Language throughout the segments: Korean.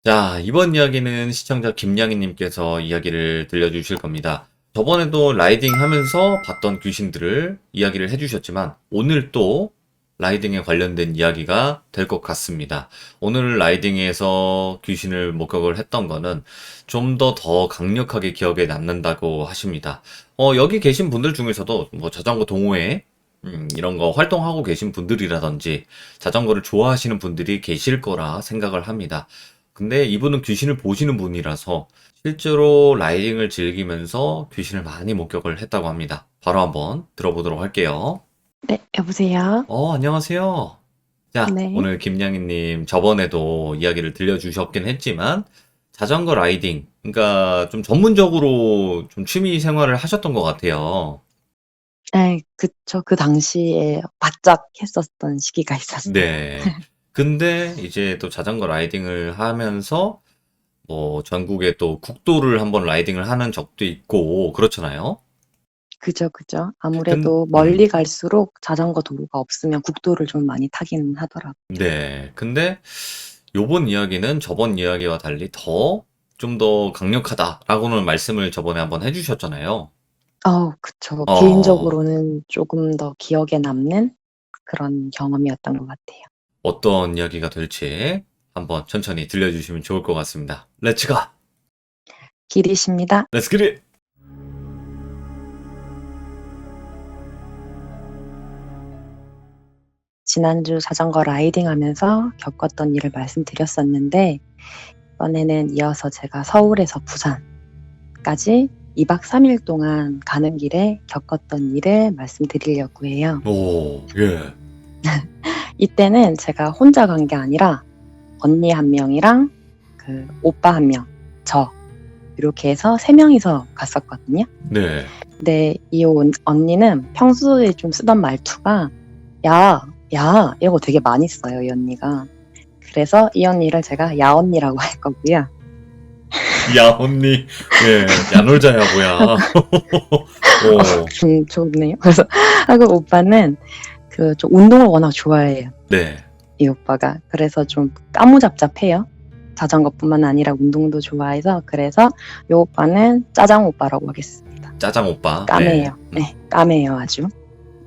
자, 이번 이야기는 시청자 김양희님께서 이야기를 들려주실 겁니다. 저번에도 라이딩 하면서 봤던 귀신들을 이야기를 해주셨지만, 오늘 또 라이딩에 관련된 이야기가 될 것 같습니다. 오늘 라이딩에서 귀신을 목격을 했던 거는 좀 더 강력하게 기억에 남는다고 하십니다. 여기 계신 분들 중에서도 뭐 자전거 동호회, 이런 거 활동하고 계신 분들이라든지 자전거를 좋아하시는 분들이 계실 거라 생각을 합니다. 근데 이분은 귀신을 보시는 분이라서 실제로 라이딩을 즐기면서 귀신을 많이 목격을 했다고 합니다. 바로 한번 들어보도록 할게요. 네, 여보세요? 안녕하세요. 자, 네. 오늘 김양희님 저번에도 이야기를 들려주셨긴 했지만 자전거 라이딩, 그러니까 좀 전문적으로 좀 취미 생활을 하셨던 것 같아요. 네, 그쵸. 그 당시에 바짝 했었던 시기가 있었어요. 네. 근데 이제 또 자전거 라이딩을 하면서 뭐 전국에 또 국도를 한번 라이딩을 하는 적도 있고 그렇잖아요. 그죠, 그죠. 근 아무래도 멀리 갈수록 자전거 도로가 없으면 국도를 좀 많이 타기는 하더라고요. 네. 근데 요번 이야기는 저번 이야기와 달리 좀 더 강력하다라고는 말씀을 저번에 한번 해주셨잖아요. 그쵸. 어, 개인적으로는 조금 더 기억에 남는 그런 경험이었던 것 같아요. 어떤 이야기가 될지 한번 천천히 들려주시면 좋을 것 같습니다. 렛츠 가! 길이십니다. 렛츠 기릿! 지난주 자전거 라이딩 하면서 겪었던 일을 말씀드렸었는데, 이번에는 이어서 제가 서울에서 부산까지 2박 3일 동안 가는 길에 겪었던 일을 말씀드리려고 해요. 오, 예. 이때는 제가 혼자 간 게 아니라 언니 한 명이랑 그 오빠 한 명, 저 이렇게 해서 3명이서 갔었거든요. 네. 근데 이 언니는 평소에 좀 쓰던 말투가 야, 야 이러고 되게 많이 써요, 이 언니가. 그래서 이 언니를 제가 야 언니라고 할 거고요. 야, 언니. 예, 야, 놀자야, 뭐야. 오, 좋네요. 그래서 하고 오빠는 좀 운동을 워낙 좋아해요. 네. 이 오빠가. 그래서 좀 까무잡잡해요. 자전거뿐만 아니라 운동도 좋아해서. 그래서 이 오빠는 짜장 오빠라고 하겠습니다. 짜장 오빠. 까매요. 네. 네, 까매요 아주.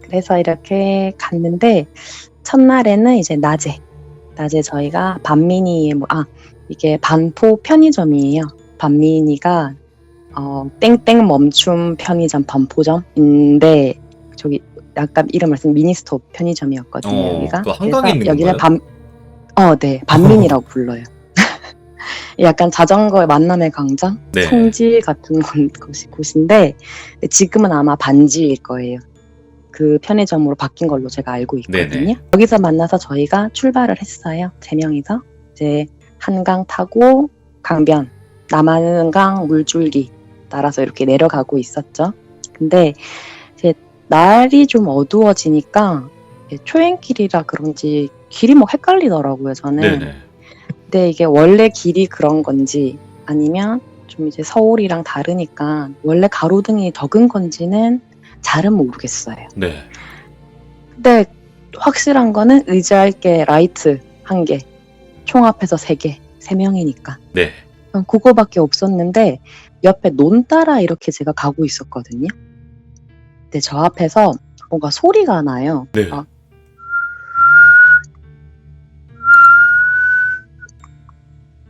그래서 이렇게 갔는데 첫날에는 이제 낮에 저희가 반민이에 이게 반포 편의점이에요. 반민이가 땡땡 멈춤 편의점 반포점인데 저기 약간 이름을 쓴 미니스톱 편의점이었거든요, 여기가. 그 한강에 그래서 있는 여기를 건가요? 네, 반민이라고 불러요. 약간 자전거의 만남의 광장, 네. 성지 같은 곳인데 지금은 아마 반지일 거예요. 그 편의점으로 바뀐 걸로 제가 알고 있거든요. 네네. 여기서 만나서 저희가 출발을 했어요. 3명이서 이제 한강 타고 강변, 남한강 물줄기 따라서 이렇게 내려가고 있었죠. 근데 이제 날이 좀 어두워지니까 초행길이라 그런지 길이 뭐 헷갈리더라고요, 저는. 네네. 근데 이게 원래 길이 그런 건지 아니면 좀 이제 서울이랑 다르니까 원래 가로등이 적은 건지는 잘은 모르겠어요. 네. 근데 확실한 거는 의지할 게 라이트 1개, 총 앞에서 3개, 3명이니까. 네. 그거밖에 없었는데 옆에 논 따라 이렇게 제가 가고 있었거든요. 근데 저 앞에서 뭔가 소리가 나요. 네.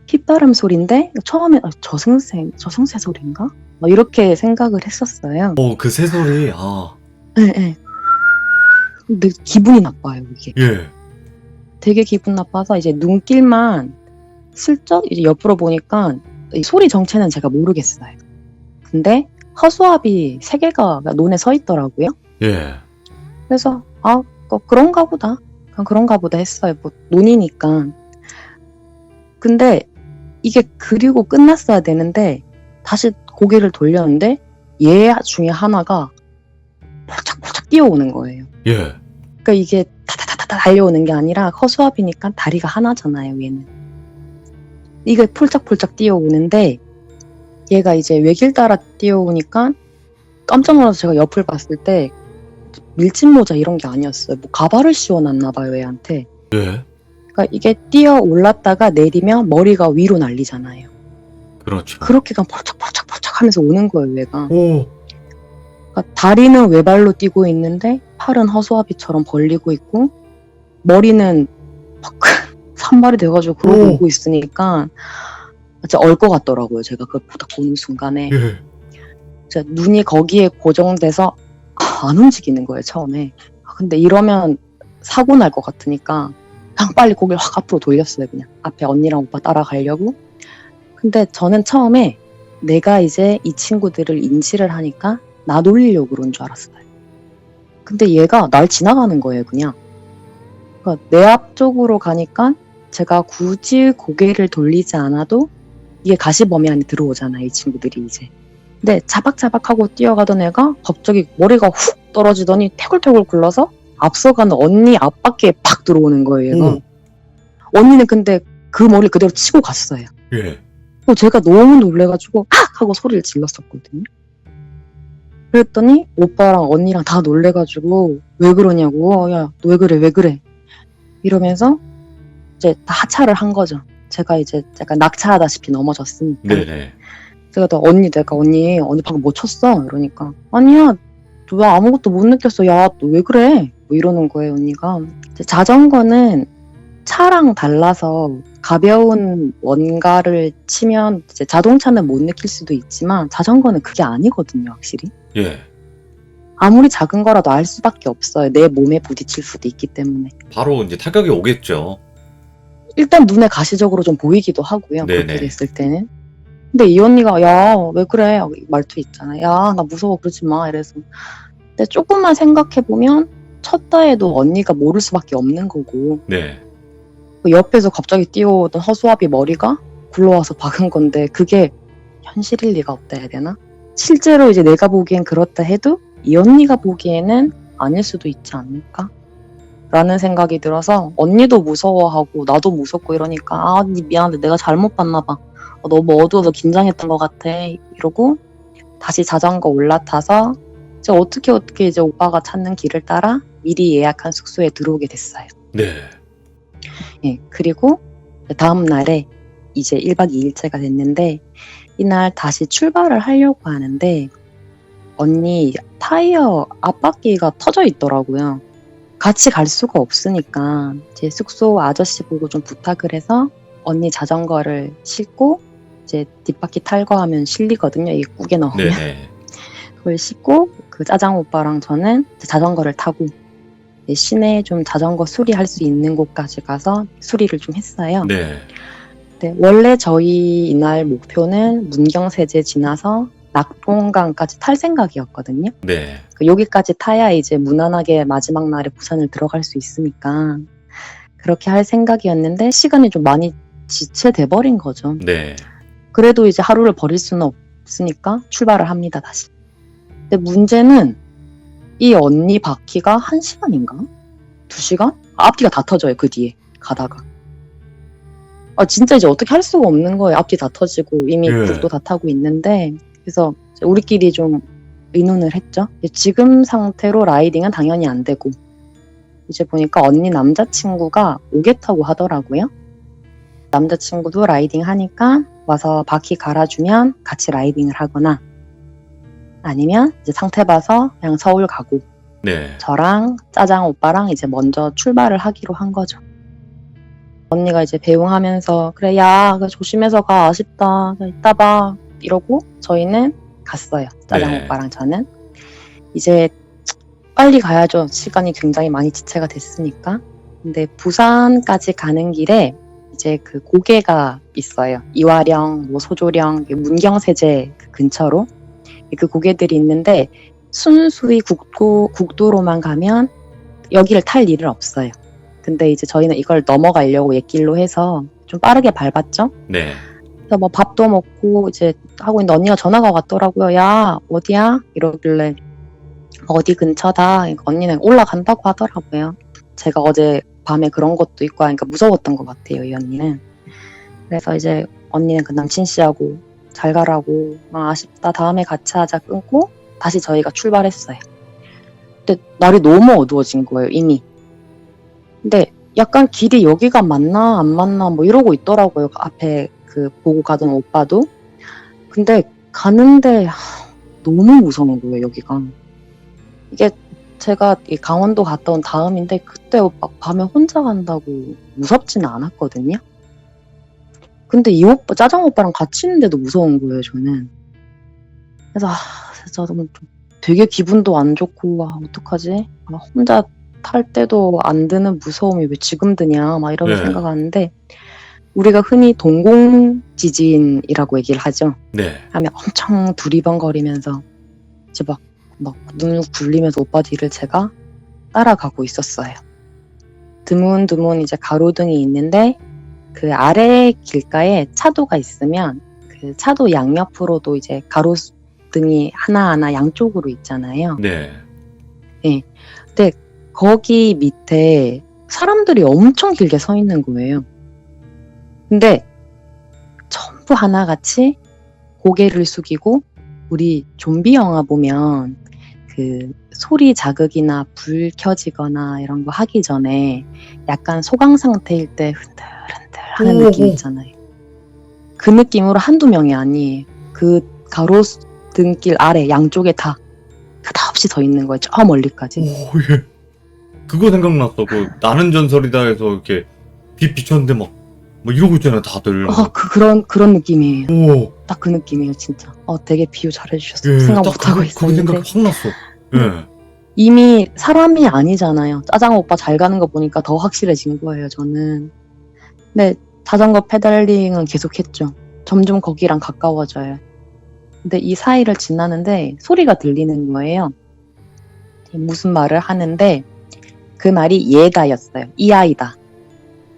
핏바람 소리인데 처음에 저승새 소리인가? 이렇게 생각을 했었어요. 그 새소리, 네, 네. 근데 기분이 나빠요, 이게. 예. 되게 기분 나빠서 이제 눈길만 슬쩍 이제 옆으로 보니까 이 소리 정체는 제가 모르겠어요. 근데 허수아비 3개가 논에 서 있더라고요. 예. 그래서 그런가 보다. 그냥 그런가 보다 했어요. 뭐 논이니까. 근데 이게 그리고 끝났어야 되는데 다시 고개를 돌렸는데 얘 중에 하나가 펄짝펄짝 뛰어오는 거예요. 예. 그러니까 이게 타타타타 달려오는 게 아니라 허수아비니까 다리가 하나잖아요, 얘는. 이게 폴짝폴짝 뛰어오는데 얘가 이제 외길 따라 뛰어오니까 깜짝 놀라서 제가 옆을 봤을 때 밀짚 모자 이런 게 아니었어요. 뭐 가발을 씌워놨나 봐요, 얘한테. 예. 그러니까 이게 뛰어 올랐다가 내리면 머리가 위로 날리잖아요. 그렇죠. 그렇게 그냥 펄쩍펄쩍펄쩍 하면서 오는 거예요, 얘가. 오. 그러니까 다리는 외발로 뛰고 있는데 팔은 허수아비처럼 벌리고 있고 머리는 막 산발이 돼가지고 그러고 오. 오고 있으니까 진짜 얼 것 같더라고요. 제가 그걸 딱 보는 순간에. 예. 진짜 눈이 거기에 고정돼서 안 움직이는 거예요, 처음에. 근데 이러면 사고 날 것 같으니까 그냥 빨리 고개를 확 앞으로 돌렸어요, 그냥. 앞에 언니랑 오빠 따라가려고. 근데 저는 처음에 내가 이제 이 친구들을 인지를 하니까 나 놀리려고 그런 줄 알았어요. 근데 얘가 날 지나가는 거예요, 그냥. 그러니까 내 앞쪽으로 가니까 제가 굳이 고개를 돌리지 않아도 이게 가시범위 안에 들어오잖아요, 이 친구들이 이제. 근데 자박자박하고 뛰어가던 애가 갑자기 머리가 훅 떨어지더니 태굴태굴 굴러서 앞서가는 언니 앞바퀴에 팍 들어오는 거예요, 얘가. 오. 언니는 근데 그 머리를 그대로 치고 갔어요. 예. 제가 너무 놀래가지고 악! 하고 소리를 질렀었거든요. 그랬더니 오빠랑 언니랑 다 놀래가지고 왜 그러냐고, 야, 너 왜 그래, 왜 그래 이러면서 이제 다 하차를 한 거죠. 제가 이제 약간 낙차하다시피 넘어졌으니까. 네네. 제가 또 언니 방금 뭐 쳤어? 이러니까 아니야, 너 왜 아무것도 못 느꼈어? 야, 너 왜 그래? 뭐 이러는 거예요, 언니가. 이제 자전거는 차랑 달라서 가벼운 뭔가를 치면 이제 자동차는 못 느낄 수도 있지만 자전거는 그게 아니거든요, 확실히. 예. 아무리 작은 거라도 알 수밖에 없어요. 내 몸에 부딪힐 수도 있기 때문에. 바로 이제 타격이 오겠죠. 일단 눈에 가시적으로 좀 보이기도 하고요. 네네. 그렇게 됐을 때는. 근데 이 언니가 야, 왜 그래? 말투 있잖아. 야, 나 무서워, 그러지 마. 이래서. 근데 조금만 생각해보면 쳤다 해도 언니가 모를 수밖에 없는 거고, 네. 그 옆에서 갑자기 뛰어오던 허수아비 머리가 굴러와서 박은 건데 그게 현실일 리가 없다 해야 되나? 실제로 이제 내가 보기엔 그렇다 해도 이 언니가 보기에는 아닐 수도 있지 않을까? 라는 생각이 들어서 언니도 무서워하고 나도 무섭고 이러니까 아, 언니 미안한데 내가 잘못 봤나 봐. 너무 어두워서 긴장했던 것 같아. 이러고 다시 자전거 올라타서 이제 어떻게 이제 오빠가 찾는 길을 따라 미리 예약한 숙소에 들어오게 됐어요. 네. 예, 그리고 다음 날에 이제 1박 2일째가 됐는데 이날 다시 출발을 하려고 하는데 언니 타이어 앞바퀴가 터져 있더라고요. 같이 갈 수가 없으니까 제 숙소 아저씨 보고 좀 부탁을 해서 언니 자전거를 싣고 이제 뒷바퀴 탈거하면 실리거든요. 이 꾹에 넣으면. 네네. 그걸 싣고 그 짜장 오빠랑 저는 이제 자전거를 타고 시내에 좀 자전거 수리할 수 있는 곳까지 가서 수리를 좀 했어요. 네. 네, 원래 저희 이날 목표는 문경세제 지나서 낙동강까지 탈 생각이었거든요. 네. 여기까지 타야 이제 무난하게 마지막 날에 부산을 들어갈 수 있으니까 그렇게 할 생각이었는데 시간이 좀 많이 지체돼 버린 거죠. 네. 그래도 이제 하루를 버릴 수는 없으니까 출발을 합니다, 다시. 근데 문제는 이 언니 바퀴가 1시간인가? 2시간? 앞뒤가 다 터져요, 그 뒤에 가다가. 진짜 이제 어떻게 할 수가 없는 거예요. 앞뒤 다 터지고 이미 예. 국도 다 타고 있는데. 그래서 우리끼리 좀 의논을 했죠. 지금 상태로 라이딩은 당연히 안 되고 이제 보니까 언니 남자친구가 오겠다고 하더라고요. 남자친구도 라이딩 하니까 와서 바퀴 갈아주면 같이 라이딩을 하거나 아니면 이제 상태 봐서 그냥 서울 가고 네. 저랑 짜장 오빠랑 이제 먼저 출발을 하기로 한 거죠. 언니가 이제 배웅하면서 그래 야 조심해서 가 아쉽다 이따 봐 이러고 저희는 갔어요. 짜장 네. 오빠랑 저는 이제 빨리 가야죠. 시간이 굉장히 많이 지체가 됐으니까. 근데 부산까지 가는 길에 이제 그 고개가 있어요. 이화령, 뭐 소조령, 문경세제 그 근처로 그 고개들이 있는데 순수히 국도로만 가면 여기를 탈 일은 없어요. 근데 이제 저희는 이걸 넘어가려고 옛길로 해서 좀 빠르게 밟았죠. 네. 그래서 뭐 밥도 먹고 이제 하고 있는데 언니가 전화가 왔더라고요. 야 어디야? 이러길래 어디 근처다. 언니는 올라간다고 하더라고요. 제가 어제 밤에 그런 것도 있고 하니까 무서웠던 것 같아요, 이 언니는. 그래서 이제 언니는 그 남친 씨하고 잘 가라고 아쉽다 다음에 같이 하자 끊고 다시 저희가 출발했어요. 근데 날이 너무 어두워진 거예요, 이미. 근데 약간 길이 여기가 맞나 안 맞나 뭐 이러고 있더라고요. 앞에 그 보고 가던 오빠도. 근데 가는데 너무 무서운 거예요, 여기가. 이게 제가 이 강원도 갔다 온 다음인데 그때 막 밤에 혼자 간다고 무섭지는 않았거든요. 근데 이 오빠, 짜장 오빠랑 같이 있는데도 무서운 거예요, 저는. 그래서 진짜 너무 좀 되게 기분도 안 좋고 어떡하지? 혼자 탈 때도 안 드는 무서움이 왜 지금 드냐 막 이러면서 네. 생각하는데 우리가 흔히 동공지진이라고 얘기를 하죠. 네. 하면 엄청 두리번거리면서 이제 막 눈을 굴리면서 오빠 뒤를 제가 따라가고 있었어요. 드문드문 이제 가로등이 있는데 그 아래 길가에 차도가 있으면 그 차도 양옆으로도 이제 가로등이 하나하나 양쪽으로 있잖아요. 네. 근데 거기 밑에 사람들이 엄청 길게 서 있는 거예요. 근데 전부 하나같이 고개를 숙이고 우리 좀비 영화 보면 그 소리 자극이나 불 켜지거나 이런 거 하기 전에 약간 소강 상태일 때 흔들흔들 하는 느낌 있잖아요. 그 느낌으로 한두 명이 아니에요. 그 가로등길 아래 양쪽에 다 끝없이 서 있는 거예요. 저 멀리까지. 오, 예. 그거 생각났어. 그 나는 전설이다 해서 이렇게 빛 비쳤는데 막 이러고 있잖아요, 다들. 그런 느낌이에요. 오, 딱 그 느낌이에요, 진짜. 되게 비유 잘해주셨어요. 예, 생각 딱 못하고 그 있었는데. 생각이 확 났어. 예. 이미 사람이 아니잖아요. 짜장 오빠 잘 가는 거 보니까 더 확실해진 거예요, 저는. 근데 자전거 페달링은 계속했죠. 점점 거기랑 가까워져요. 근데 이 사이를 지나는데 소리가 들리는 거예요. 무슨 말을 하는데 그 말이 얘다였어요. 이 아이다.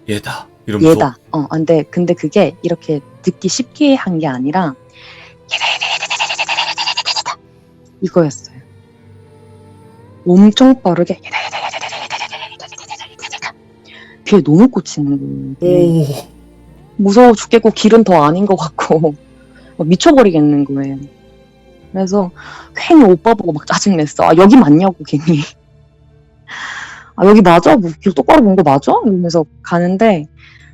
얘다. 이러면서. 얘다. 근데 그게 이렇게 듣기 쉽게 한 게 아니라 이거였어요. 엄청 빠르게 귀에 너무 꽂히는 거예요. 오, 무서워 죽겠고 길은 더 아닌 것 같고 막 미쳐버리겠는 거예요. 그래서 괜히 오빠 보고 막 짜증냈어. 여기 맞냐고 괜히. 여기 맞아? 뭐 길 똑바로 본 거 맞아? 이러면서 가는데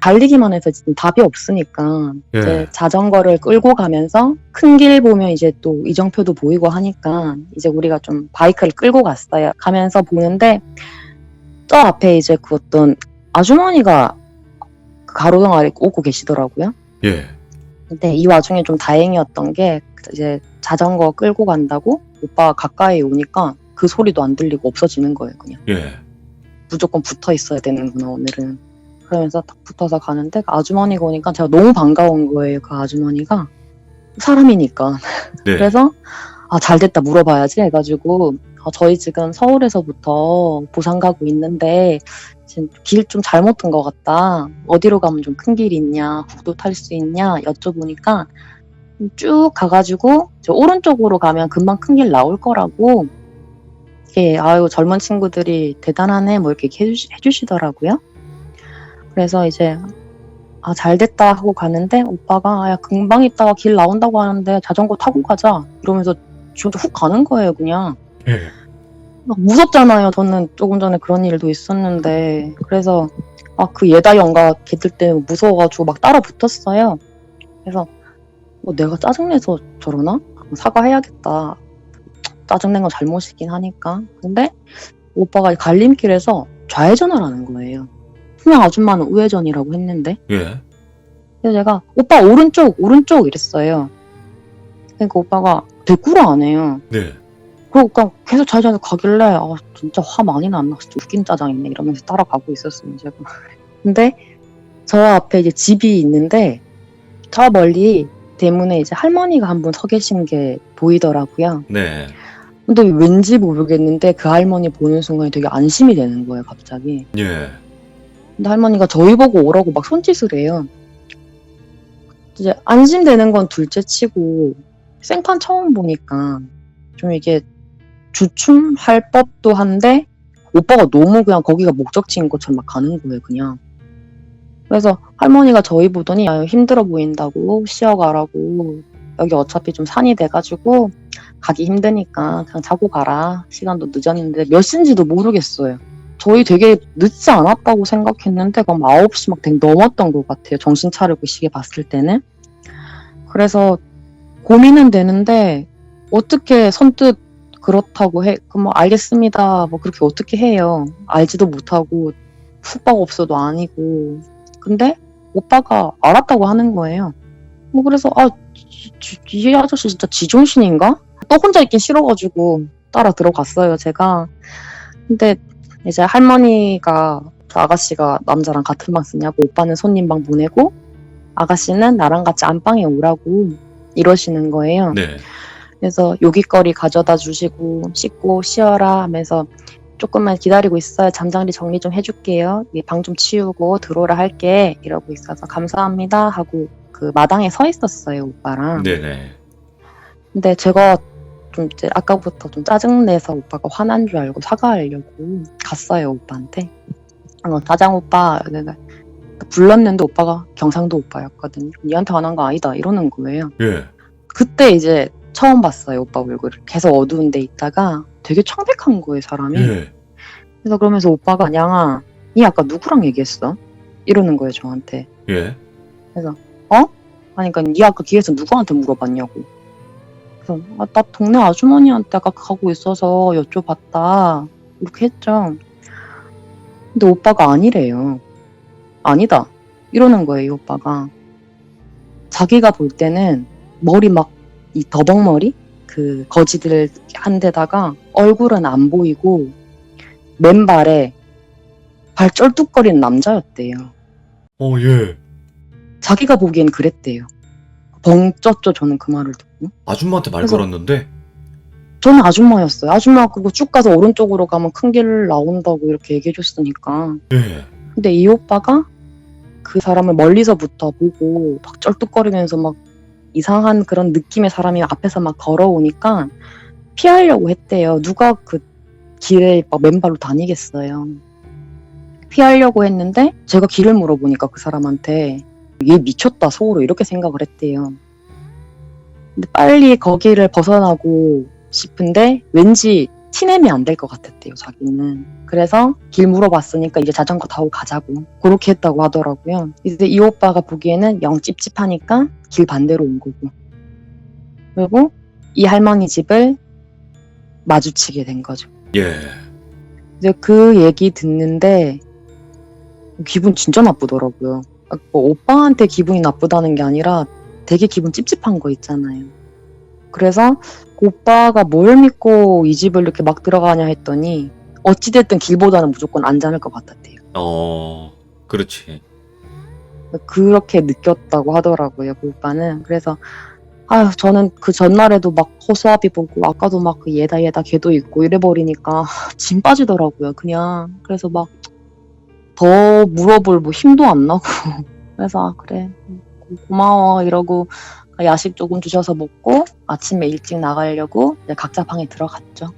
달리기만 해서 지금 답이 없으니까 예. 이제 자전거를 끌고 가면서 큰 길 보면 이제 또 이정표도 보이고 하니까 이제 우리가 좀 바이크를 끌고 갔어요. 가면서 보는데 저 앞에 이제 그 어떤 아주머니가 그 가로등 아래 오고 계시더라고요. 예. 근데 이 와중에 좀 다행이었던 게 이제 자전거 끌고 간다고 오빠가 가까이 오니까 그 소리도 안 들리고 없어지는 거예요, 그냥. 예. 무조건 붙어 있어야 되는구나, 오늘은. 그러면서 딱 붙어서 가는데 그 아주머니가 오니까 제가 너무 반가운 거예요, 그 아주머니가. 사람이니까. 네. 그래서 잘 됐다 물어봐야지 해가지고 저희 지금 서울에서부터 부산 가고 있는데 지금 길 좀 잘못 든 것 같다. 어디로 가면 좀 큰 길이 있냐, 국도 탈 수 있냐 여쭤보니까 쭉 가가지고 저 오른쪽으로 가면 금방 큰 길 나올 거라고 이렇게 아유 젊은 친구들이 대단하네 뭐 이렇게 해주시더라고요. 그래서 이제 잘 됐다 하고 가는데 오빠가 야 금방 있다가 길 나온다고 하는데 자전거 타고 가자 이러면서 저한테 훅 가는 거예요, 그냥. 예. 막 무섭잖아요. 저는 조금 전에 그런 일도 있었는데 그래서 그 예다 영가 걔들 때문에 무서워가지고 막 따라 붙었어요. 그래서 내가 짜증내서 저러나? 사과해야겠다. 짜증낸 건 잘못이긴 하니까. 근데 오빠가 갈림길에서 좌회전을 하는 거예요. 분명 아줌마는 우회전이라고 했는데. 예. 그래서 제가 오빠 오른쪽 이랬어요. 그러니까 오빠가 대꾸를 안 해요. 네. 그리고 그냥 계속 좌회전해서 가길래 진짜 화 많이 났나? 진짜 웃긴 짜장이네 이러면서 따라가고 있었어요, 제가. 근데 저 앞에 이제 집이 있는데 저 멀리 대문에 이제 할머니가 한 분 서 계신 게 보이더라고요. 네. 근데 왠지 모르겠는데 그 할머니 보는 순간에 되게 안심이 되는 거예요, 갑자기. 예. 근데 할머니가 저희 보고 오라고 막 손짓을 해요. 이제 안심되는 건 둘째 치고 생판 처음 보니까 좀 이게 주춤할 법도 한데 오빠가 너무 그냥 거기가 목적지인 것처럼 막 가는 거예요, 그냥. 그래서 할머니가 저희 보더니 힘들어 보인다고 쉬어가라고 여기 어차피 좀 산이 돼가지고 가기 힘드니까 그냥 자고 가라. 시간도 늦었는데 몇 시인지도 모르겠어요. 저희 되게 늦지 않았다고 생각했는데 그럼 9시 막 되게 넘었던 것 같아요. 정신 차리고 시계 봤을 때는. 그래서 고민은 되는데 어떻게 선뜻 그렇다고 해. 그럼 뭐 알겠습니다. 뭐 그렇게 어떻게 해요. 알지도 못하고 숙박 업소도 아니고. 근데 오빠가 알았다고 하는 거예요. 뭐 그래서 이 아저씨 진짜 지존신인가? 또 혼자 있긴 싫어가지고 따라 들어갔어요, 제가. 근데 이제 할머니가 그 아가씨가 남자랑 같은 방 쓰냐고 오빠는 손님방 보내고 아가씨는 나랑 같이 안방에 오라고 이러시는 거예요. 네. 그래서 요깃거리 가져다 주시고 씻고 쉬어라 하면서 조금만 기다리고 있어요. 잠자리 정리 좀 해줄게요. 방 좀 치우고 들어오라 할게. 이러고 있어서 감사합니다 하고 그 마당에 서 있었어요, 오빠랑. 네네. 근데 제가 좀 이제 아까부터 좀 짜증내서 오빠가 화난 줄 알고 사과하려고 갔어요, 오빠한테. 다장 오빠, 내가 불렀는데 오빠가 경상도 오빠였거든요. 니한테 화난 거 아니다 이러는 거예요. 예. 그때 이제 처음 봤어요, 오빠 얼굴을. 계속 어두운 데 있다가 되게 청백한 거예요, 사람이. 예. 그래서 그러면서 오빠가 냥아, 니 아까 누구랑 얘기했어? 이러는 거예요, 저한테. 예. 그러니까 니 아까 길에서 누구한테 물어봤냐고. 그래서 나 동네 아주머니한테 아까 가고 있어서 여쭤봤다. 이렇게 했죠. 근데 오빠가 아니래요. 아니다. 이러는 거예요, 이 오빠가. 자기가 볼 때는 머리 막 이 더벅머리? 그 거지들 한 데다가 얼굴은 안 보이고 맨발에 발 쩔뚝거리는 남자였대요. 예. 자기가 보기엔 그랬대요. 벙쪘죠, 저는 그 말을 듣고. 아줌마한테 말 그래서- 걸었는데, 저는 아줌마였어요. 아줌마 그거 쭉 가서 오른쪽으로 가면 큰 길 나온다고 이렇게 얘기해줬으니까. 예. 근데 이 오빠가 그 사람을 멀리서부터 보고 막 쩔뚝거리면서 막 이상한 그런 느낌의 사람이 앞에서 막 걸어오니까 피하려고 했대요. 누가 그 길에 막 맨발로 다니겠어요. 피하려고 했는데 제가 길을 물어보니까 그 사람한테 얘 미쳤다 속으로 이렇게 생각을 했대요. 근데 빨리 거기를 벗어나고 싶은데 왠지 티내면 안 될 것 같았대요, 자기는. 그래서 길 물어봤으니까 이제 자전거 타고 가자고 그렇게 했다고 하더라고요. 이제 이 오빠가 보기에는 영 찝찝하니까 길 반대로 온 거고. 그리고 이 할머니 집을 마주치게 된 거죠. 예. 이제 그 얘기 듣는데 기분 진짜 나쁘더라고요. 뭐 오빠한테 기분이 나쁘다는 게 아니라 되게 기분 찝찝한 거 있잖아요. 그래서 그 오빠가 뭘 믿고 이 집을 이렇게 막 들어가냐 했더니 어찌됐든 길보다는 무조건 안전할 것 같았대요. 그렇지. 그렇게 느꼈다고 하더라고요, 그 오빠는. 그래서 저는 그 전날에도 막 허수아비 보고 아까도 막 그 얘다 걔도 있고 이래버리니까 진 빠지더라고요, 그냥. 그래서 막 더 물어볼 뭐 힘도 안 나고 그래서 그래 고마워 이러고 야식 조금 주셔서 먹고 아침에 일찍 나가려고 이제 각자 방에 들어갔죠.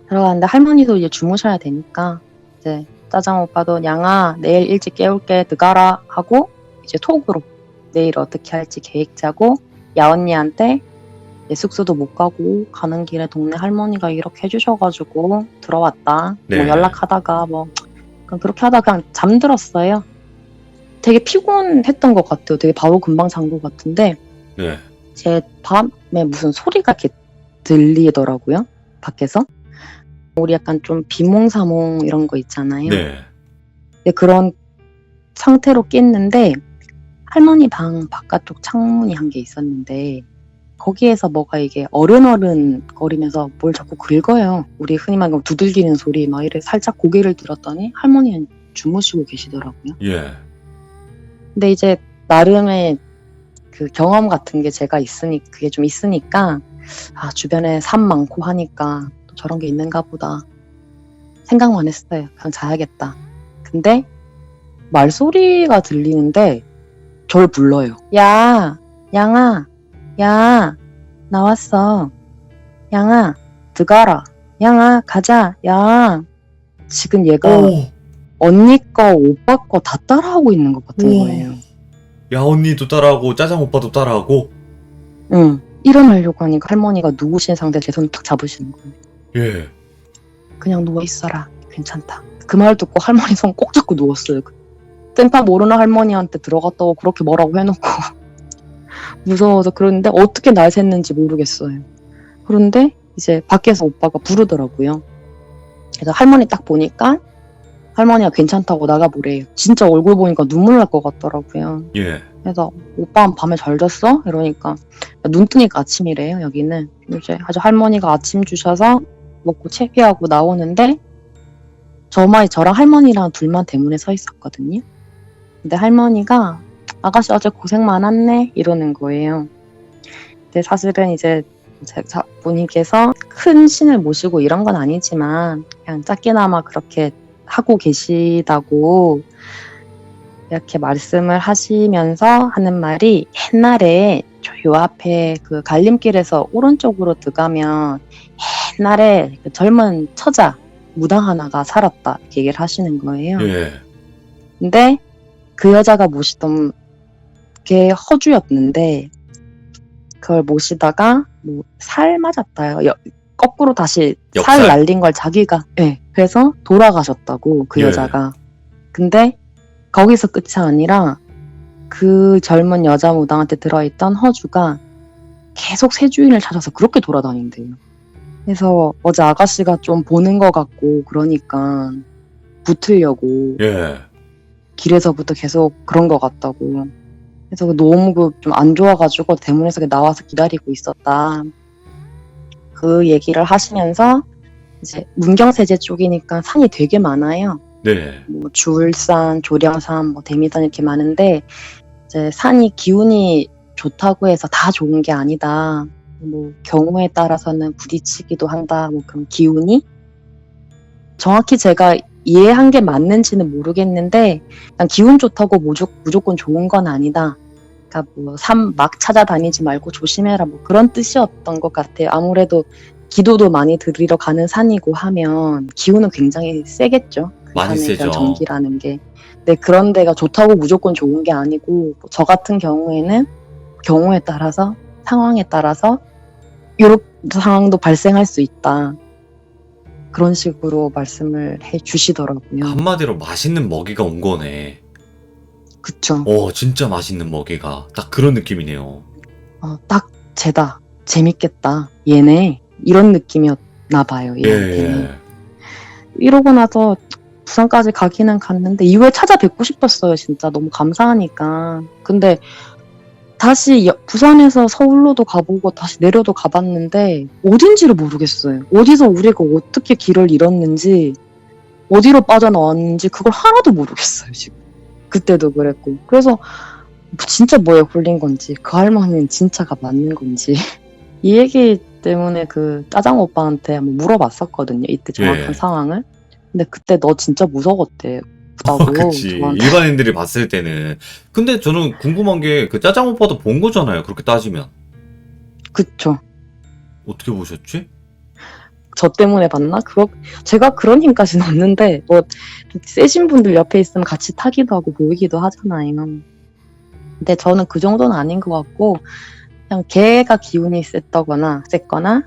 들어갔는데 할머니도 이제 주무셔야 되니까 이제 짜장 오빠도 냥아 내일 일찍 깨울게 들어가라 하고 이제 톡으로 내일 어떻게 할지 계획 짜고 야언니한테 숙소도 못 가고 가는 길에 동네 할머니가 이렇게 해주셔가지고 들어왔다. 네. 뭐 연락하다가 뭐 그렇게 하다가 그냥 잠들었어요. 되게 피곤했던 것 같아요. 되게 바로 금방 잔 것 같은데 네. 제 밤에 무슨 소리가 이렇게 들리더라고요. 밖에서. 우리 약간 좀 비몽사몽 이런 거 있잖아요. 네. 근데 그런 상태로 깼는데 할머니 방 바깥쪽 창문이 한 개 있었는데 거기에서 뭐가 이게 어른어른 거리면서 뭘 자꾸 긁어요. 우리 흔히 말하는 두들기는 소리 막 이래 살짝 고개를 들었더니 할머니는 주무시고 계시더라고요. 예. 근데 이제 나름의 그 경험 같은 게 제가 그게 좀 있으니까 주변에 산 많고 하니까 또 저런 게 있는가 보다 생각만 했어요. 그냥 자야겠다. 근데 말소리가 들리는데 절 불러요. 야, 양아, 야, 나왔어. 양아, 들어가라. 양아, 가자. 야. 지금 얘가 언니 거, 오빠 거 다 따라하고 있는 것 같은 오. 거예요. 야 언니도 따라하고 짜장 오빠도 따라하고. 응. 일어나려고 하니까 할머니가 누우신 상태에 제 손을 탁 잡으시는 거예요. 예. 그냥 누워있어라. 괜찮다. 그 말 듣고 할머니 손 꼭 잡고 누웠어요. 땐파 모르는 할머니한테 들어갔다고 그렇게 뭐라고 해놓고 무서워서 그러는데 어떻게 날 샜는지 모르겠어요. 그런데 이제 밖에서 오빠가 부르더라고요. 그래서 할머니 딱 보니까 할머니가 괜찮다고 나가보래요. 진짜 얼굴 보니까 눈물 날 것 같더라고요. 예. 그래서 오빠는 밤에 잘 잤어? 이러니까 눈 뜨니까 아침이래요. 여기는 이제 아주 할머니가 아침 주셔서 먹고 채비하고 나오는데 저랑 할머니랑 둘만 대문에 서 있었거든요. 근데 할머니가 아가씨 어제 고생 많았네 이러는 거예요. 근데 사실은 이제 본인께서 큰 신을 모시고 이런 건 아니지만 그냥 작게나마 그렇게 하고 계시다고 이렇게 말씀을 하시면서 하는 말이 옛날에 요 앞에 그 갈림길에서 오른쪽으로 들어가면 옛날에 그 젊은 처자 무당 하나가 살았다 이렇게 얘기를 하시는 거예요. 예. 근데 그 여자가 모시던 게 허주였는데 그걸 모시다가 뭐 살 맞았다요. 거꾸로 다시 역살? 살 날린 걸 자기가 그래서 돌아가셨다고 그 예. 여자가. 근데 거기서 끝이 아니라 그 젊은 여자 무당한테 들어있던 허주가 계속 새 주인을 찾아서 그렇게 돌아다닌대요. 그래서 어제 아가씨가 좀 보는 것 같고 그러니까 붙으려고 예. 길에서부터 계속 그런 것 같다고. 그래서 너무 좀 안 좋아가지고 대문에서 나와서 기다리고 있었다. 그 얘기를 하시면서 이제 문경세제 쪽이니까 산이 되게 많아요. 네. 뭐 주울산, 조령산, 뭐 대미산 이렇게 많은데 이제 산이 기운이 좋다고 해서 다 좋은 게 아니다. 뭐 경우에 따라서는 부딪히기도 한다. 뭐 그런 기운이 정확히 제가 이해한 게 맞는지는 모르겠는데 그냥 기운 좋다고 무조건 좋은 건 아니다. 그러니까 뭐 산 막 찾아다니지 말고 조심해라 뭐 그런 뜻이었던 것 같아요. 아무래도 기도도 많이 드리러 가는 산이고 하면 기운은 굉장히 세겠죠. 그 많이 산의 그런 세죠. 정기라는 게. 근데 그런 데가 좋다고 무조건 좋은 게 아니고 저 같은 경우에는 경우에 따라서 상황에 따라서 이런 상황도 발생할 수 있다. 그런 식으로 말씀을 해주시더라고요. 한마디로 맛있는 먹이가 온 거네. 그쵸. 진짜 맛있는 먹이가. 딱 그런 느낌이네요. 딱 쟤다. 재밌겠다. 얘네. 이런 느낌이었나 봐요. 얘한테는. 예. 이러고 나서 부산까지 가기는 갔는데 이후에 찾아뵙고 싶었어요. 진짜 너무 감사하니까. 근데 다시 부산에서 서울로도 가보고 다시 내려도 가봤는데 어딘지를 모르겠어요. 어디서 우리가 어떻게 길을 잃었는지 어디로 빠져나왔는지 그걸 하나도 모르겠어요. 지금. 그때도 그랬고. 그래서 진짜 뭐에 홀린 건지 그 할머니는 진짜가 맞는 건지 이 얘기 때문에 그 짜장 오빠한테 한번 물어봤었거든요. 이때 정확한 예. 상황을. 근데 그때 너 진짜 무서웠대. 라고 그치. 저한테. 일반인들이 봤을 때는. 근데 저는 궁금한 게 그 짜장 오빠도 본 거잖아요. 그렇게 따지면. 그쵸. 어떻게 보셨지? 저 때문에 봤나? 제가 그런 힘까지는 없는데 뭐 세신 분들 옆에 있으면 같이 타기도 하고 보이기도 하잖아요. 근데 저는 그 정도는 아닌 것 같고 그냥 걔가 기운이 셌거나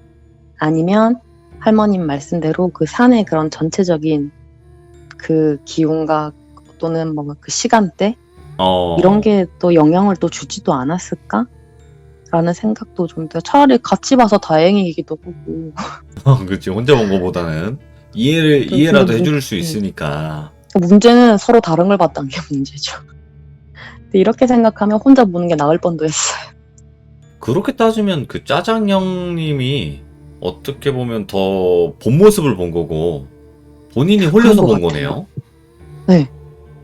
아니면 할머님 말씀대로 그 산의 그런 전체적인 그 기운과 또는 뭐 그 시간대 이런 게 또 영향을 또 주지도 않았을까? 라는 생각도 좀 들어요. 차라리 같이 봐서 다행이기도 하고. 그치. 혼자 본 거보다는 이해라도 해줄 수 있으니까. 문제는 서로 다른 걸 봤다는 게 문제죠. 근데 이렇게 생각하면 혼자 보는 게 나을 뻔도 했어요. 그렇게 따지면 그 짜장 형님이 어떻게 보면 더 본 모습을 본 거고 본인이 홀려서 본 거네요. 네.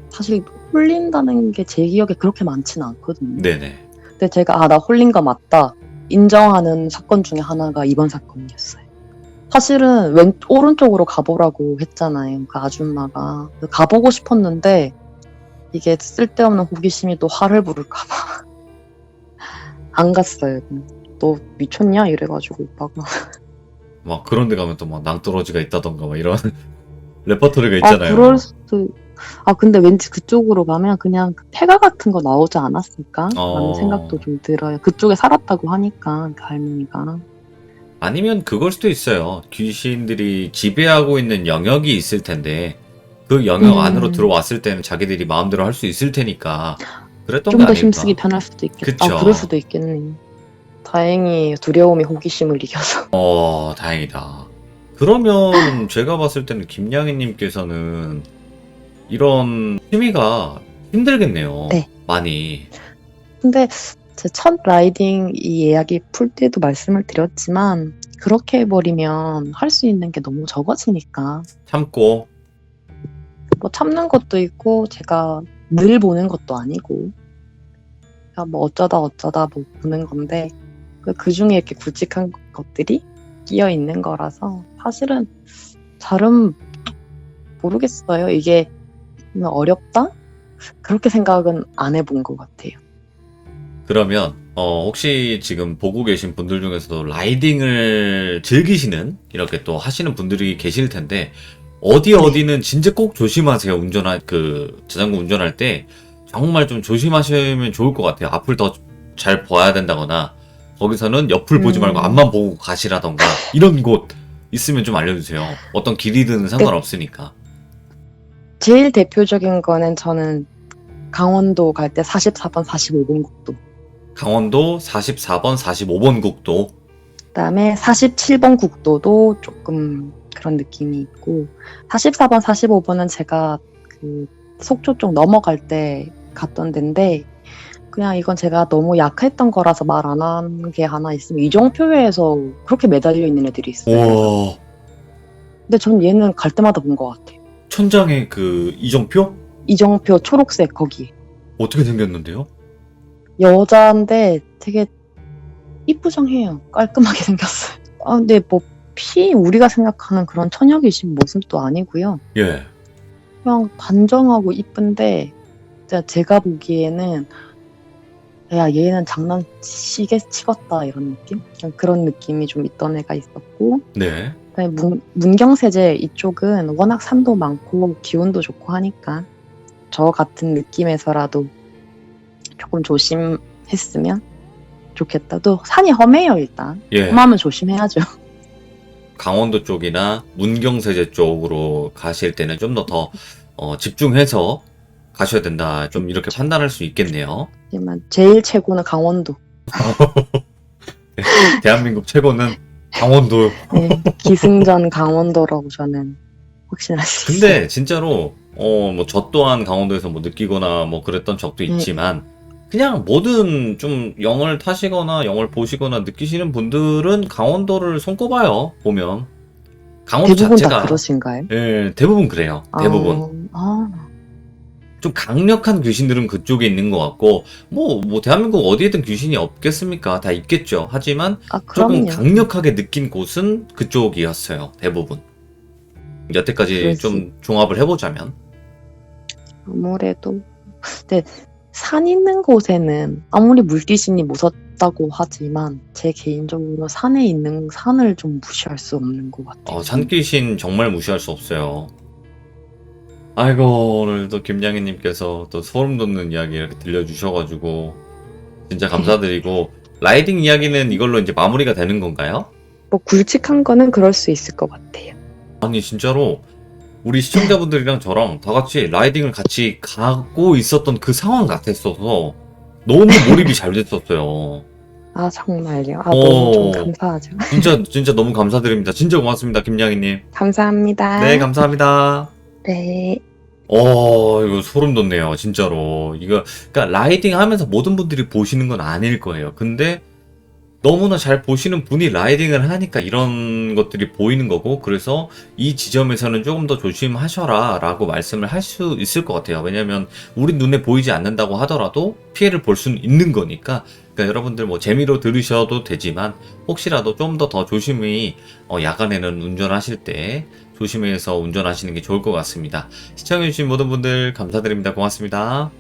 사실 홀린다는 게 제 기억에 그렇게 많지는 않거든요. 네네. 근데 제가 나 홀린 거 맞다 인정하는 사건 중에 하나가 이번 사건이었어요. 사실은 오른쪽으로 가보라고 했잖아요. 그 아줌마가. 가보고 싶었는데 이게 쓸데없는 호기심이 또 화를 부를까봐 안 갔어요. 너 미쳤냐? 이래가지고 오빠가. 막 그런 데 가면 또 막 낭떠러지가 있다던가 막 이런 레퍼토리가 있잖아요. 그럴 수도. 근데 왠지 그쪽으로 가면 그냥 폐가 같은 거 나오지 않았을까? 라는 생각도 좀 들어요. 그쪽에 살았다고 하니까 그 할머니가. 아니면 그걸 수도 있어요. 귀신들이 지배하고 있는 영역이 있을 텐데 그 영역 안으로 들어왔을 때는 자기들이 마음대로 할 수 있을 테니까 그랬던 좀 게 더 아닐까. 힘쓰기 편할 수도 있겠다. 그쵸. 그럴 수도 있겠네. 다행히 두려움이 호기심을 이겨서. 다행이다. 그러면 제가 봤을 때는 김양희님께서는 이런 취미가 힘들겠네요. 네. 많이. 근데 제 첫 라이딩 이 이야기 풀 때도 말씀을 드렸지만 그렇게 해버리면 할 수 있는 게 너무 적어지니까 참고. 뭐 참는 것도 있고 제가 늘 보는 것도 아니고 그냥 뭐 어쩌다 뭐 보는 건데 그 중에 이렇게 굵직한 것들이 끼어 있는 거라서 사실은 잘은 모르겠어요. 이게 어렵다? 그렇게 생각은 안 해본 것 같아요. 그러면 혹시 지금 보고 계신 분들 중에서도 라이딩을 즐기시는 이렇게 또 하시는 분들이 계실 텐데 어디는 진짜 꼭 조심하세요. 자전거 운전할 때 정말 좀 조심하시면 좋을 것 같아요. 앞을 더 잘 봐야 된다거나 거기서는 옆을 보지 말고 앞만 보고 가시라던가 이런 곳 있으면 좀 알려주세요. 어떤 길이든 상관없으니까. 제일 대표적인 거는 저는 강원도 갈 때 44번, 45번 국도. 강원도 44번, 45번 국도. 그다음에 47번 국도도 조금 그런 느낌이 있고 44번, 45번은 제가 그 속초 쪽 넘어갈 때 갔던 데인데 그냥 이건 제가 너무 약했던 거라서 말 안 한 게 하나 있으면 이정표에서 그렇게 매달려 있는 애들이 있어요. 와, 근데 전 얘는 갈 때마다 본 것 같아요. 천장에 그 이정표? 이정표 초록색 거기. 어떻게 생겼는데요? 여자인데 되게 이쁘장해요. 깔끔하게 생겼어요. 근데 뭐 우리가 생각하는 그런 처녀 귀신 모습도 아니고요. 예. 그냥 단정하고 이쁜데 제가 보기에는 야 얘는 장난치게 치겄다 이런 느낌? 그냥 그런 느낌이 좀 있던 애가 있었고 네. 그다음에 문경세제 이쪽은 워낙 산도 많고 기온도 좋고 하니까 저 같은 느낌에서라도 조금 조심했으면 좋겠다. 또 산이 험해요 일단. 예. 험하면 조심해야죠. 강원도 쪽이나 문경세제 쪽으로 가실 때는 좀 더 집중해서 가셔야 된다. 좀 이렇게 판단할 수 있겠네요. 하지만 제일 최고는 강원도. 대한민국 최고는 강원도. 네, 기승전 강원도라고 저는 확신할 수 있어요. 근데 진짜로 뭐 저 또한 강원도에서 뭐 느끼거나 뭐 그랬던 적도 있지만 그냥 뭐든 좀 영을 타시거나 영을 보시거나 느끼시는 분들은 강원도를 손꼽아요. 보면 강원도 대부분 자체가 다 그러신가요? 예, 대부분 그래요. 대부분. 좀 강력한 귀신들은 그쪽에 있는 것 같고 뭐 대한민국 어디에든 귀신이 없겠습니까? 다 있겠죠. 하지만 조금 그럼요. 강력하게 느낀 곳은 그쪽이었어요. 대부분. 여태까지 그럴 좀 종합을 해보자면. 아무래도 근데 산 있는 곳에는 아무리 물귀신이 무섭다고 하지만 제 개인적으로 산에 있는 산을 좀 무시할 수 없는 것 같아요. 산귀신 정말 무시할 수 없어요. 아이고 오늘도 김양희님께서 또 소름 돋는 이야기 이렇게 들려주셔가지고 진짜 감사드리고 라이딩 이야기는 이걸로 이제 마무리가 되는 건가요? 뭐 굵직한 거는 그럴 수 있을 것 같아요. 아니 진짜로 우리 시청자분들이랑 저랑 다 같이 라이딩을 같이 가고 있었던 그 상황 같았어서 너무 몰입이 잘 됐었어요. 정말요? 너무 좀 감사하죠. 진짜 너무 감사드립니다. 진짜 고맙습니다, 김양희님. 감사합니다. 네, 감사합니다. 네. 이거 소름 돋네요, 진짜로. 그러니까 라이딩 하면서 모든 분들이 보시는 건 아닐 거예요. 근데 너무나 잘 보시는 분이 라이딩을 하니까 이런 것들이 보이는 거고, 그래서 이 지점에서는 조금 더 조심하셔라 라고 말씀을 할 수 있을 것 같아요. 왜냐면 우리 눈에 보이지 않는다고 하더라도 피해를 볼 수는 있는 거니까. 그러니까 여러분들 뭐 재미로 들으셔도 되지만 혹시라도 좀 더 조심히 야간에는 운전하실 때 조심해서 운전하시는 게 좋을 것 같습니다. 시청해주신 모든 분들 감사드립니다. 고맙습니다.